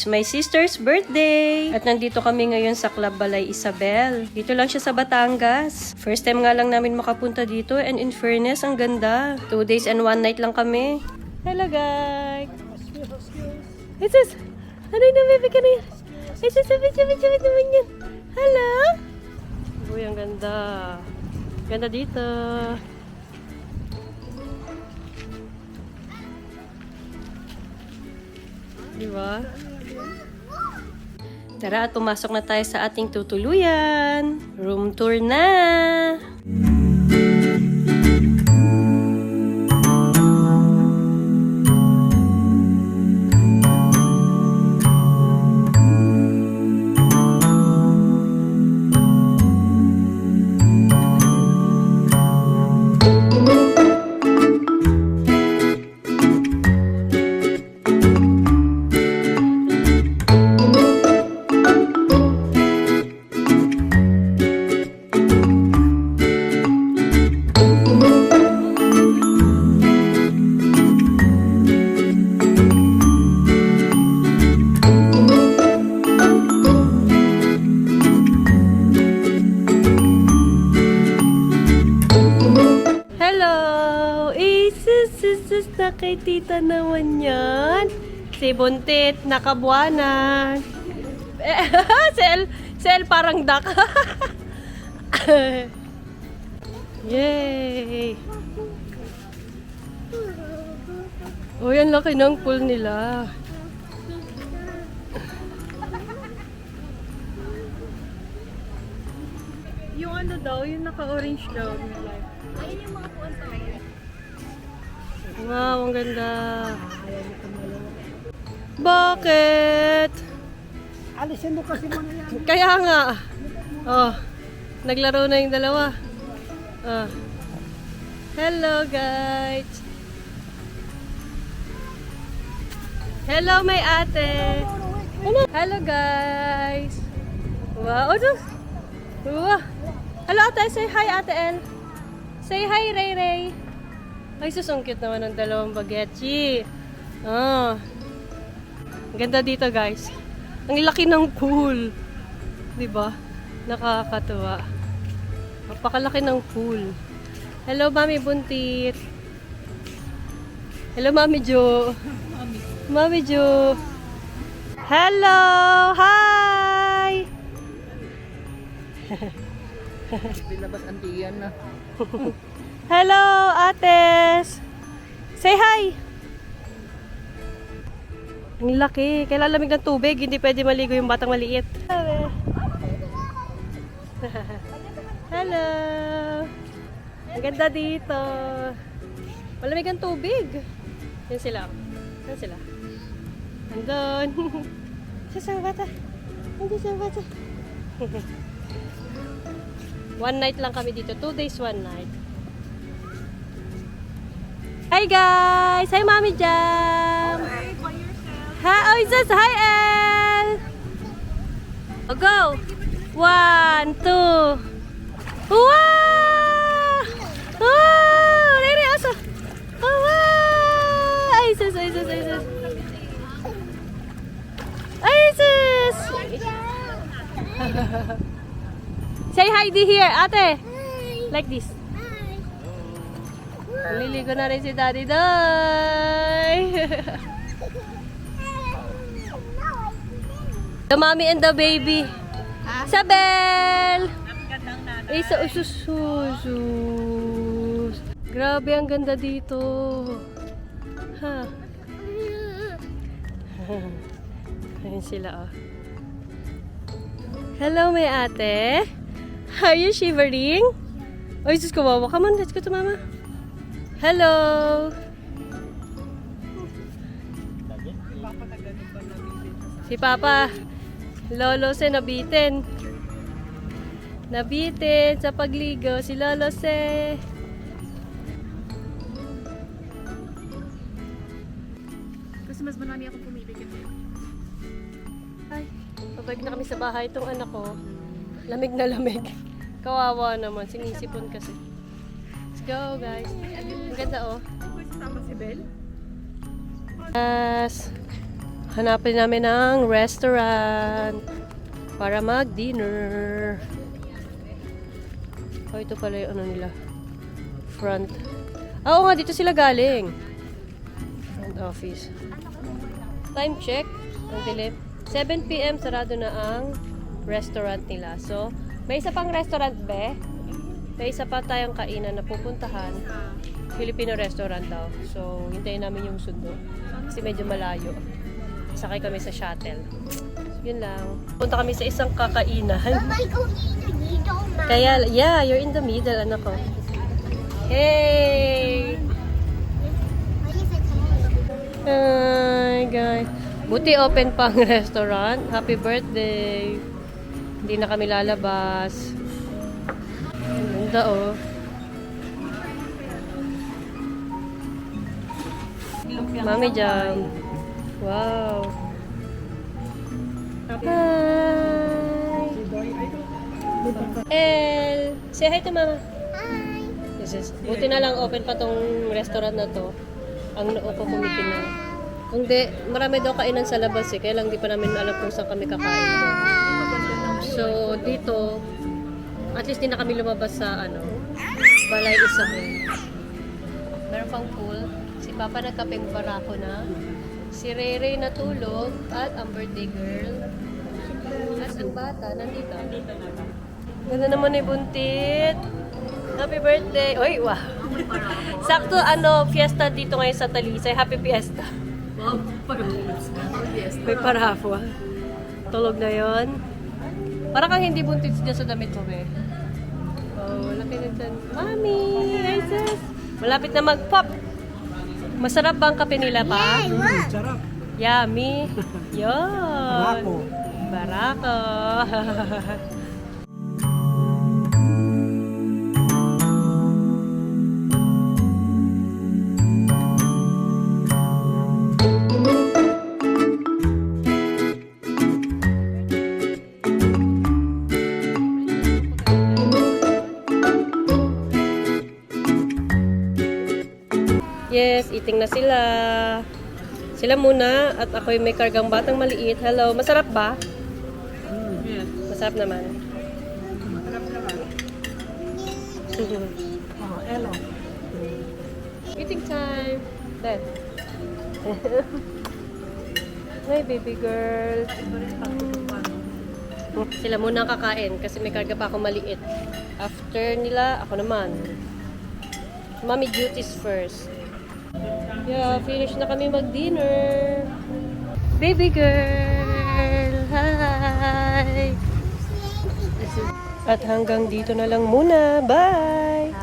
It's my sister's birthday! At nandito kami ngayon sa Club Balay Isabel. Dito lang siya sa Batangas. First time nga lang namin makapunta dito and in fairness, ang ganda. 2 days and 1 night lang kami. Hello guys! Jesus! Ano yung baby ka na yan? Jesus! Sabit naman yan! Hello! Uy, ang ganda. Ganda dito. Diba? Tara, pumasok na tayo sa ating tutuluyan. Room tour na! Kay tita naman yan. Si Buntit, nakabuanan. Sel parang duck. Yay! Uy, ang laki ng pool nila. Yung ano daw, yung naka-orange daw. Ayun yung mga puwan sa ngayon. Wow, ang ganda. Bakit? Alisin mo kasi muna yan. Kaya nga. Oh, naglaro na yung dalawa. Oh. Hello, guys. Hello, may ate. Hello, guys. Wow. Wow. Hello, ate. Say hi, ate El. Say hi, Ray Ray. Ay, sus, ang cute naman ng dalawang bagetsy. Ah. Ganda dito, guys. Ang laki ng pool. Diba? Nakakatuwa. Napakalaki ng pool. Hello, Mami Buntit. Hello, Mami Jo. Mami Jo. Hello! Hi! Pinabas antiyan na. Hello, ates! Say hi! Ang laki. Kailan lamig ng tubig, hindi pwede maligo yung batang maliit. Hello! Ang ganda dito. Malamig ang tubig. Yan sila. Yan sila. Andun. Saan bata? Andun sa bata. 1 night lang kami dito. 2 days, 1 night. Hi guys! Hi Mami Jam! Hi, by yourself. Hi! Oh, it says hi El! Oh, go! 1, 2. Wow! Wow! Rere, asa? Oh, wow! Ay, sus! Ay, sus! Ay, sus! Ay, sus! Say hi di here, ate! Like this. Liligo na rin si Daddy Doy. The mommy and the baby. Sabel! Isa ususus. Grabe, ang ganda dito. Ha. Ayun sila, oh. Hello, may ate. Are you shivering? Oy, sus, kawawa. Come on, let's go to mama. Hello! Si Papa, Lolo Se nabitin. Nabitin sa pagligo si Lolo Se. Kasi mas marami ako pumili kasi. Ay, pabalik na kami sa bahay. Itong anak ko, lamig na lamig. Kawawa naman, sinisipon kasi. Let's go, guys. Ang ganda, oh. Kasama si Bel? Yes. Hanapin namin ng restaurant para mag-dinner. Oh, ito pala yung ano nila. Front. Ah, oo nga, dito sila galing. Front office. Time check. Ang dilim. 7 p.m. sarado na ang restaurant nila. So, may isa pang restaurant, be? May isa pa tayong kainan na pupuntahan. Filipino restaurant daw. So, hintayin namin yung sundo. Kasi medyo malayo. Sakay kami sa shuttle. Yun lang. Punta kami sa isang kakainan. Kaya, yeah, you're in the middle, anak ko. Hey! Hi, guys. Buti open pang restaurant. Happy birthday. Hindi na kami lalabas. Ganda, oh. Mami Jam. Wow. Hi. El. Say hi to mama. Hi. Buti na lang open pa tong restaurant na to. Ang noo ko kumitin na. Kung di, marami daw kainan sa labas eh. Kaya lang di pa namin alam kung saan kami kakain ko. So, dito, at least di na kami lumabas sa Balay Isabel. Meron pang pool. Si Papa nagkapeng barako na. Si Rere natulog. At ang birthday girl. At ang bata, nandito. Ganda naman ni Buntit. Happy birthday. Uy, wow. Sakto, fiesta dito ngayon sa Talisay. Happy fiesta. May parafwa. Tulog na yon. Parang kang hindi buntis dyan sa damit mo, be. Oh, laki na dyan. Mami! Hi, sis! Malapit na mag-pop. Masarap ba ang kape nila, pa? Sarap. Yummy. Yun. Barako. Yes, eating na sila. Sila muna at ako'y may kargang batang maliit. Hello, masarap ba? Yes. Masarap naman. Hello. Eating time. Dad. Hi, baby girl. Sila muna ang kakain kasi may karga pa akong maliit. After nila, ako naman. Mommy duties first. Yeah, finish na kami mag-dinner. Baby girl! Hi! At hanggang dito na lang muna. Bye!